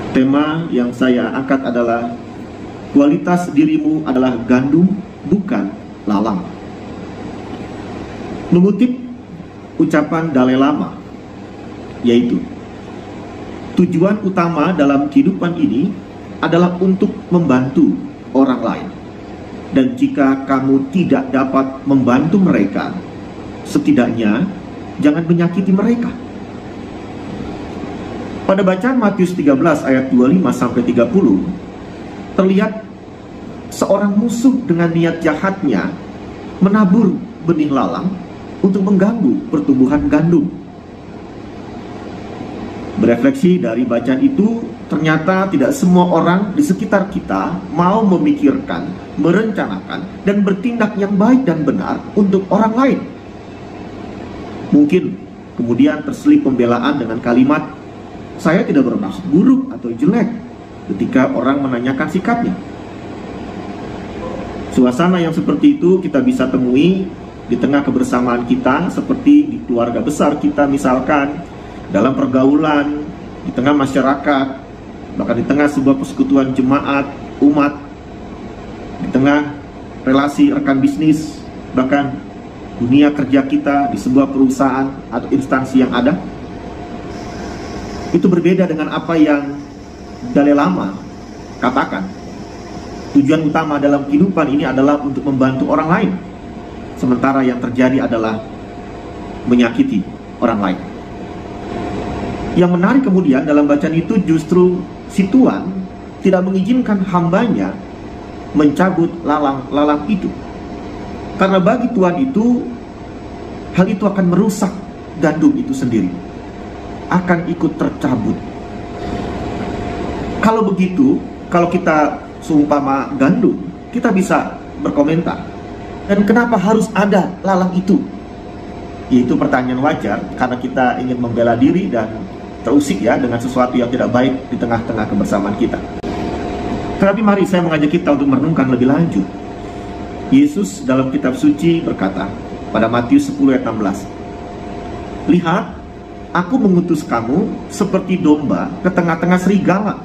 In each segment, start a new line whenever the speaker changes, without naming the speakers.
Tema yang saya angkat adalah kualitas dirimu adalah gandum, bukan lalang. Mengutip ucapan Dalai Lama, yaitu tujuan utama dalam kehidupan ini adalah untuk membantu orang lain. Dan jika kamu tidak dapat membantu mereka, setidaknya jangan menyakiti mereka. Pada bacaan Matius 13 ayat 25-30, terlihat seorang musuh dengan niat jahatnya menabur benih lalang untuk mengganggu pertumbuhan gandum. Berefleksi dari bacaan itu, ternyata tidak semua orang di sekitar kita mau memikirkan, merencanakan, dan bertindak yang baik dan benar untuk orang lain. Mungkin kemudian terselip pembelaan dengan kalimat, "Saya tidak bermaksud buruk atau jelek," ketika orang menanyakan sikapnya. Suasana yang seperti itu kita bisa temui di tengah kebersamaan kita, seperti di keluarga besar kita misalkan, dalam pergaulan, di tengah masyarakat, bahkan di tengah sebuah persekutuan jemaat, umat, di tengah relasi rekan bisnis, bahkan dunia kerja kita di sebuah perusahaan atau instansi yang ada. Itu berbeda dengan apa yang Dalai Lama katakan. Tujuan utama dalam kehidupan ini adalah untuk membantu orang lain, sementara yang terjadi adalah menyakiti orang lain. Yang menarik kemudian dalam bacaan itu justru si Tuhan tidak mengizinkan hambanya mencabut lalang itu. Karena bagi Tuhan itu, hal itu akan merusak gandum itu sendiri, akan ikut tercabut. Kalau begitu, kalau kita seumpama gandum, kita bisa berkomentar, dan kenapa harus ada lalang itu? Itu pertanyaan wajar, karena kita ingin membela diri dan terusik ya dengan sesuatu yang tidak baik di tengah-tengah kebersamaan kita. Tetapi mari saya mengajak kita untuk merenungkan lebih lanjut. Yesus dalam kitab suci berkata pada Matius 10 ayat 16, "Lihat, Aku mengutus kamu seperti domba ke tengah-tengah serigala.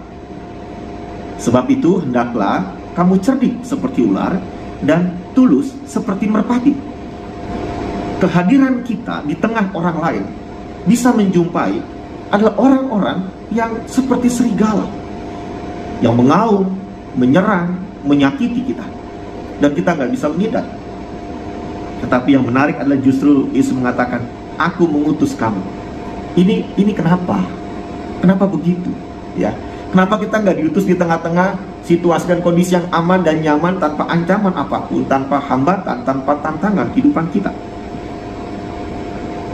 Sebab itu hendaklah kamu cerdik seperti ular dan tulus seperti merpati." Kehadiran kita di tengah orang lain bisa menjumpai adalah orang-orang yang seperti serigala, yang mengaum, menyerang, menyakiti kita, dan kita nggak bisa menghindar. Tetapi yang menarik adalah justru Yesus mengatakan, "Aku mengutus kamu." Ini kenapa? Kenapa begitu? Ya, kenapa kita nggak diutus di tengah-tengah situasi dan kondisi yang aman dan nyaman, tanpa ancaman apapun, tanpa hambatan, tanpa tantangan kehidupan kita?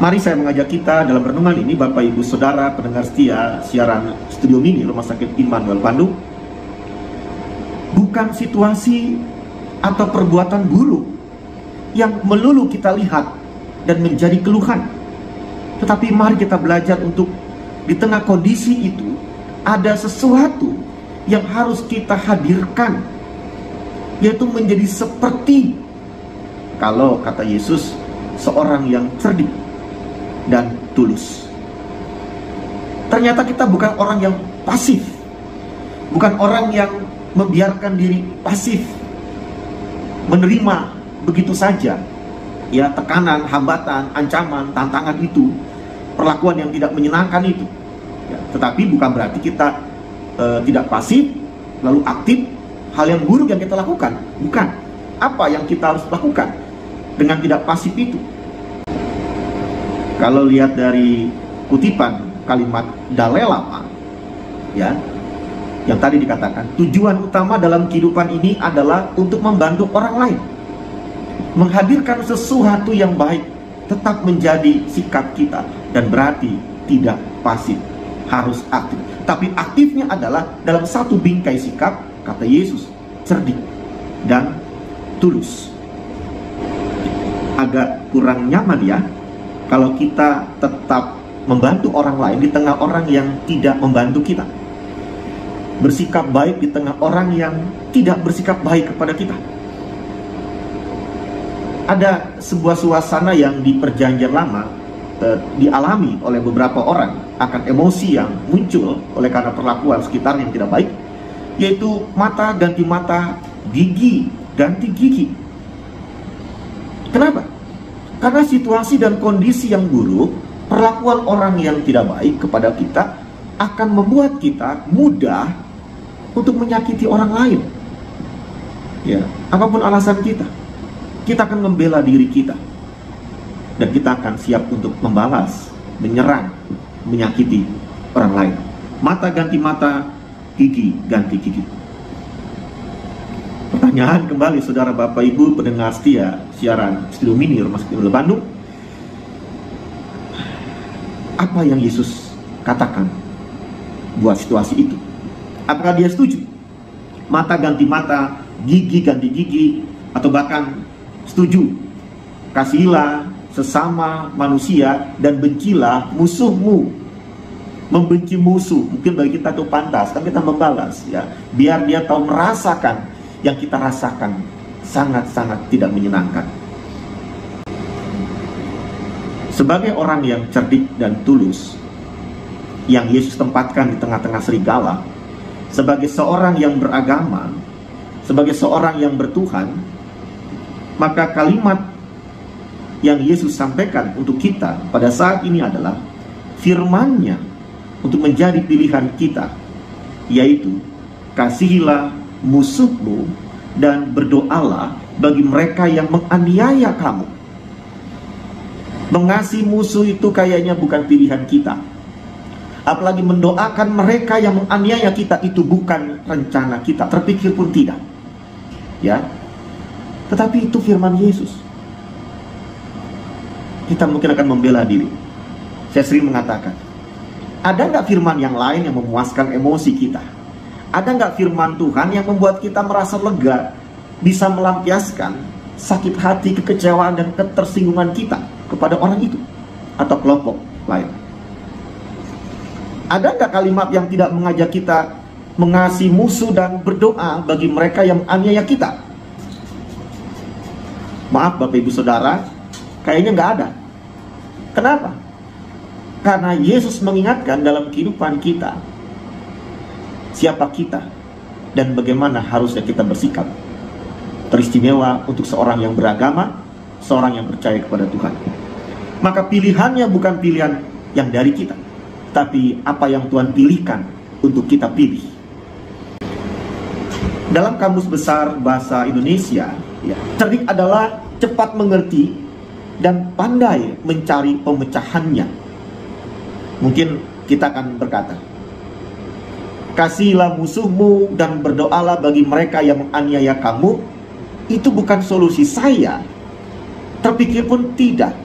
Mari saya mengajak kita dalam renungan ini, Bapak Ibu Saudara pendengar setia siaran Studio Mini Rumah Sakit Immanuel Bandung, bukan situasi atau perbuatan buruk yang melulu kita lihat dan menjadi keluhan. Tetapi mari kita belajar untuk di tengah kondisi itu ada sesuatu yang harus kita hadirkan, yaitu menjadi seperti, kalau kata Yesus, seorang yang cerdik dan tulus. Ternyata kita bukan orang yang pasif, bukan orang yang membiarkan diri pasif, menerima begitu saja ya tekanan, hambatan, ancaman, tantangan itu, perlakuan yang tidak menyenangkan itu ya. Tetapi bukan berarti kita tidak pasif lalu aktif hal yang buruk yang kita lakukan. Bukan. Apa yang kita harus lakukan dengan tidak pasif itu? Kalau lihat dari kutipan kalimat Dalai Lama ya, yang tadi dikatakan, tujuan utama dalam kehidupan ini adalah untuk membantu orang lain. Menghadirkan sesuatu yang baik tetap menjadi sikap kita, dan berarti tidak pasif, harus aktif. Tapi aktifnya adalah dalam satu bingkai sikap, kata Yesus, cerdik dan tulus. Agak kurang nyaman ya kalau kita tetap membantu orang lain di tengah orang yang tidak membantu kita, bersikap baik di tengah orang yang tidak bersikap baik kepada kita. Ada sebuah suasana yang di Perjanjian Lama dialami oleh beberapa orang akan emosi yang muncul oleh karena perlakuan sekitar yang tidak baik, yaitu mata ganti mata, gigi ganti gigi. Kenapa? Karena situasi dan kondisi yang buruk, perlakuan orang yang tidak baik kepada kita akan membuat kita mudah untuk menyakiti orang lain. Ya, apapun alasan kita akan membela diri kita, dan kita akan siap untuk membalas, menyerang, menyakiti orang lain. Mata ganti mata, gigi ganti gigi. Pertanyaan kembali, saudara, Bapak, Ibu, pendengar setia siaran Studio Mini Rumah Sakit Bandung. Apa yang Yesus katakan buat situasi itu? Apakah dia setuju? Mata ganti mata, gigi ganti gigi, atau bahkan setuju? Kasihilah sesama manusia dan bencilah musuhmu. Membenci musuh mungkin bagi kita itu pantas, kan kita membalas, ya, biar dia tahu merasakan yang kita rasakan sangat-sangat tidak menyenangkan. Sebagai orang yang cerdik dan tulus, yang Yesus tempatkan di tengah-tengah serigala, sebagai seorang yang beragama, sebagai seorang yang bertuhan, maka kalimat yang Yesus sampaikan untuk kita pada saat ini adalah firman-Nya untuk menjadi pilihan kita, yaitu kasihilah musuhmu dan berdoalah bagi mereka yang menganiaya kamu. Mengasihi musuh itu kayaknya bukan pilihan kita. Apalagi mendoakan mereka yang menganiaya kita, itu bukan rencana kita, terpikir pun tidak. Ya, tetapi itu firman Yesus. Kita mungkin akan membela diri. Saya sering mengatakan, ada nggak firman yang lain yang memuaskan emosi kita? Ada nggak firman Tuhan yang membuat kita merasa lega, bisa melampiaskan sakit hati, kekecewaan, dan ketersinggungan kita kepada orang itu atau kelompok lain? Ada nggak kalimat yang tidak mengajak kita mengasihi musuh dan berdoa bagi mereka yang menganiaya kita? Maaf Bapak Ibu Saudara, kayaknya nggak ada. Kenapa? Karena Yesus mengingatkan dalam kehidupan kita siapa kita dan bagaimana harusnya kita bersikap. Teristimewa untuk seorang yang beragama, seorang yang percaya kepada Tuhan. Maka pilihannya bukan pilihan yang dari kita, tapi apa yang Tuhan pilihkan untuk kita pilih. Dalam Kamus Besar Bahasa Indonesia, ya, cerdik adalah cepat mengerti dan pandai mencari pemecahannya. Mungkin kita akan berkata, kasihilah musuhmu dan berdoalah bagi mereka yang menganiaya kamu. Itu bukan solusi saya, terpikir pun tidak.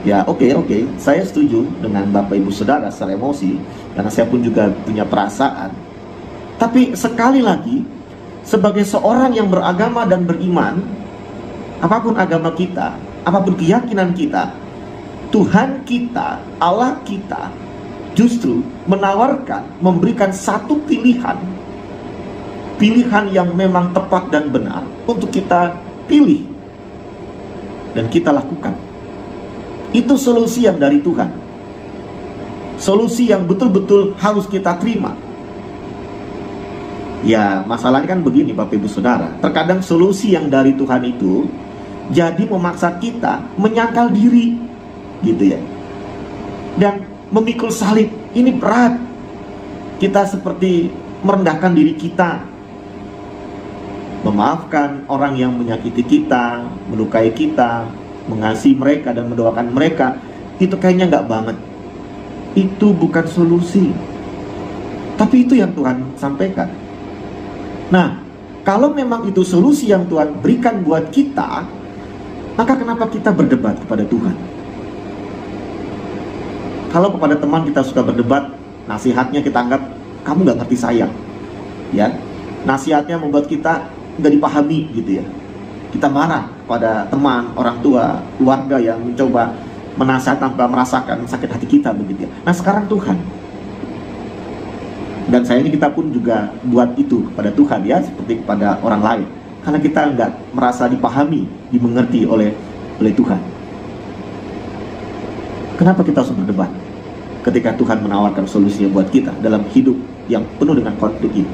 Ya, oke, saya setuju dengan Bapak Ibu Saudara secara emosi, karena saya pun juga punya perasaan. Tapi sekali lagi, sebagai seorang yang beragama dan beriman, apapun agama kita, apapun keyakinan kita, Tuhan kita, Allah kita, justru menawarkan, memberikan satu pilihan yang memang tepat dan benar untuk kita pilih dan kita lakukan. Itu solusi yang dari Tuhan, solusi yang betul-betul harus kita terima. Ya, masalahnya kan begini Bapak Ibu Saudara, terkadang solusi yang dari Tuhan itu jadi memaksa kita menyangkal diri, gitu ya, dan memikul salib. Ini berat. Kita seperti merendahkan diri kita, memaafkan orang yang menyakiti kita, melukai kita, mengasihi mereka dan mendoakan mereka. Itu kayaknya nggak banget. Itu bukan solusi, tapi itu yang Tuhan sampaikan. Nah, kalau memang itu solusi yang Tuhan berikan buat kita, maka kenapa kita berdebat kepada Tuhan? Kalau kepada teman kita suka berdebat, nasihatnya kita anggap kamu nggak ngerti saya, ya, nasihatnya membuat kita nggak dipahami, gitu ya. Kita marah pada teman, orang tua, keluarga yang mencoba menasihat tanpa merasakan sakit hati kita, begitu ya. Nah, sekarang Tuhan, dan sayangnya kita pun juga buat itu kepada Tuhan, ya, seperti kepada orang lain, karena kita nggak merasa dipahami, dimengerti oleh Tuhan. Kenapa kita harus berdebat? ketika Tuhan menawarkan solusinya buat kita dalam hidup yang penuh dengan konflik ini.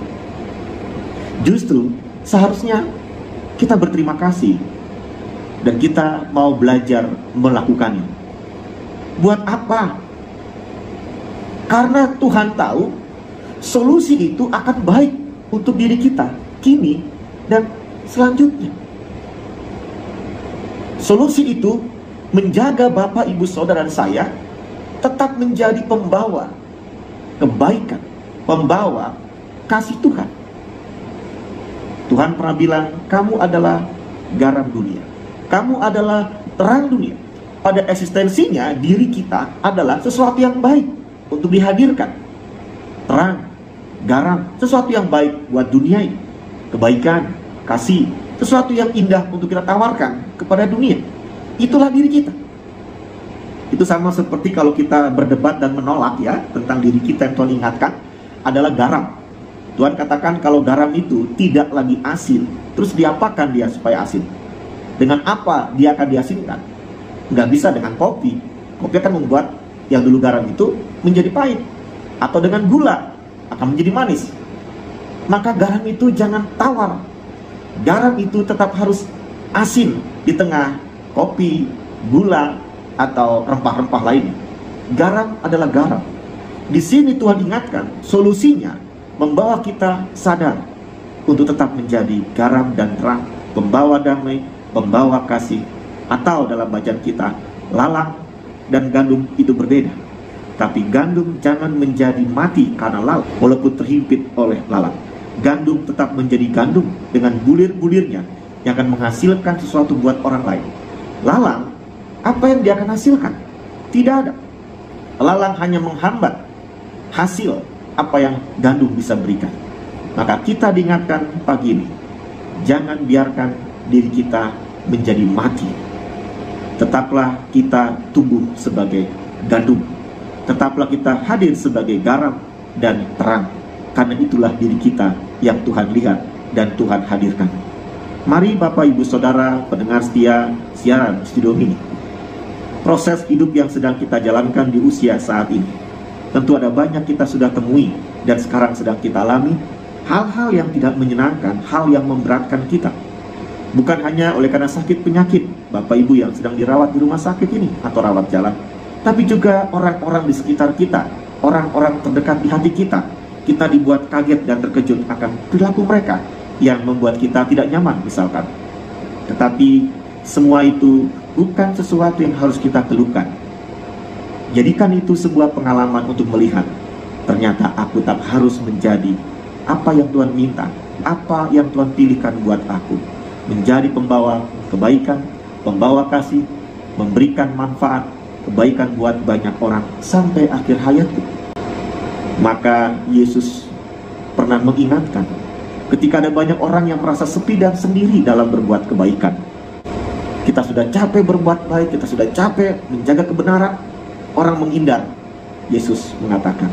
Justru seharusnya kita berterima kasih dan kita mau belajar melakukannya. Buat apa? Karena Tuhan tahu solusi itu akan baik untuk diri kita kini dan selanjutnya. Solusi itu menjaga Bapak, Ibu, Saudara, dan saya tetap menjadi pembawa kebaikan, pembawa kasih Tuhan. Tuhan pernah bilang, kamu adalah garam dunia, kamu adalah terang dunia. Pada eksistensinya, diri kita adalah sesuatu yang baik untuk dihadirkan. Terang, garam, sesuatu yang baik buat dunia ini. Kebaikan, kasih, sesuatu yang indah untuk kita tawarkan kepada dunia. Itulah diri kita. Itu sama seperti kalau kita berdebat dan menolak ya tentang diri kita yang Tuhan ingatkan adalah garam. Tuhan katakan kalau garam itu tidak lagi asin, terus diapakan dia supaya asin? Dengan apa dia akan diasinkan? Nggak bisa dengan kopi. Kopi akan membuat yang dulu garam itu menjadi pahit. Atau dengan gula akan menjadi manis. Maka garam itu jangan tawar. Garam itu tetap harus asin di tengah kopi, gula, atau rempah-rempah lainnya. Garam adalah garam. Di sini Tuhan ingatkan, solusinya membawa kita sadar untuk tetap menjadi garam dan terang, pembawa damai, pembawa kasih. Atau dalam bacaan kita, lalang dan gandum itu berbeda. Tapi gandum jangan menjadi mati karena lalang, walaupun terhimpit oleh lalang. Gandum tetap menjadi gandum dengan bulir-bulirnya yang akan menghasilkan sesuatu buat orang lain. Lalang, apa yang dia akan hasilkan? Tidak ada. Lalang hanya menghambat hasil apa yang gandum bisa berikan. Maka kita diingatkan pagi ini, jangan biarkan diri kita menjadi mati. Tetaplah kita tumbuh sebagai gandum. Tetaplah kita hadir sebagai garam dan terang. Karena itulah diri kita yang Tuhan lihat dan Tuhan hadirkan. Mari Bapak, Ibu, Saudara, pendengar setia siaran Studio Mini, proses hidup yang sedang kita jalankan di usia saat ini, tentu ada banyak kita sudah temui dan sekarang sedang kita alami hal-hal yang tidak menyenangkan, hal yang memberatkan kita. Bukan hanya oleh karena sakit penyakit Bapak Ibu yang sedang dirawat di rumah sakit ini atau rawat jalan, tapi juga orang-orang di sekitar kita, orang-orang terdekat di hati kita. Kita dibuat kaget dan terkejut akan perilaku mereka yang membuat kita tidak nyaman misalkan. Tetapi semua itu bukan sesuatu yang harus kita keluhkan. Jadikan itu sebuah pengalaman untuk melihat, ternyata aku tak harus menjadi apa yang Tuhan minta, apa yang Tuhan pilihkan buat aku. Menjadi pembawa kebaikan, pembawa kasih, memberikan manfaat, kebaikan buat banyak orang sampai akhir hayatku. Maka Yesus pernah mengingatkan, ketika ada banyak orang yang merasa sepi dan sendiri dalam berbuat kebaikan. Kita sudah capek berbuat baik, kita sudah capek menjaga kebenaran, orang menghindar. Yesus mengatakan,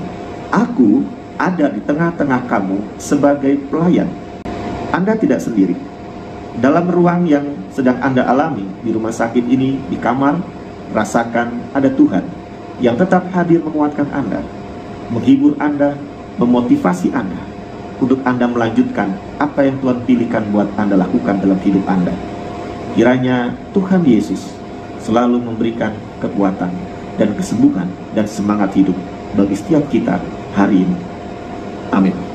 aku ada di tengah-tengah kamu sebagai pelayan. Anda tidak sendiri. Dalam ruang yang sedang Anda alami di rumah sakit ini, di kamar, rasakan ada Tuhan yang tetap hadir menguatkan Anda, menghibur Anda, memotivasi Anda untuk Anda melanjutkan apa yang Tuhan pilihkan buat Anda lakukan dalam hidup Anda. Kiranya Tuhan Yesus selalu memberikan kekuatan dan kesembuhan dan semangat hidup bagi setiap kita hari ini. Amin.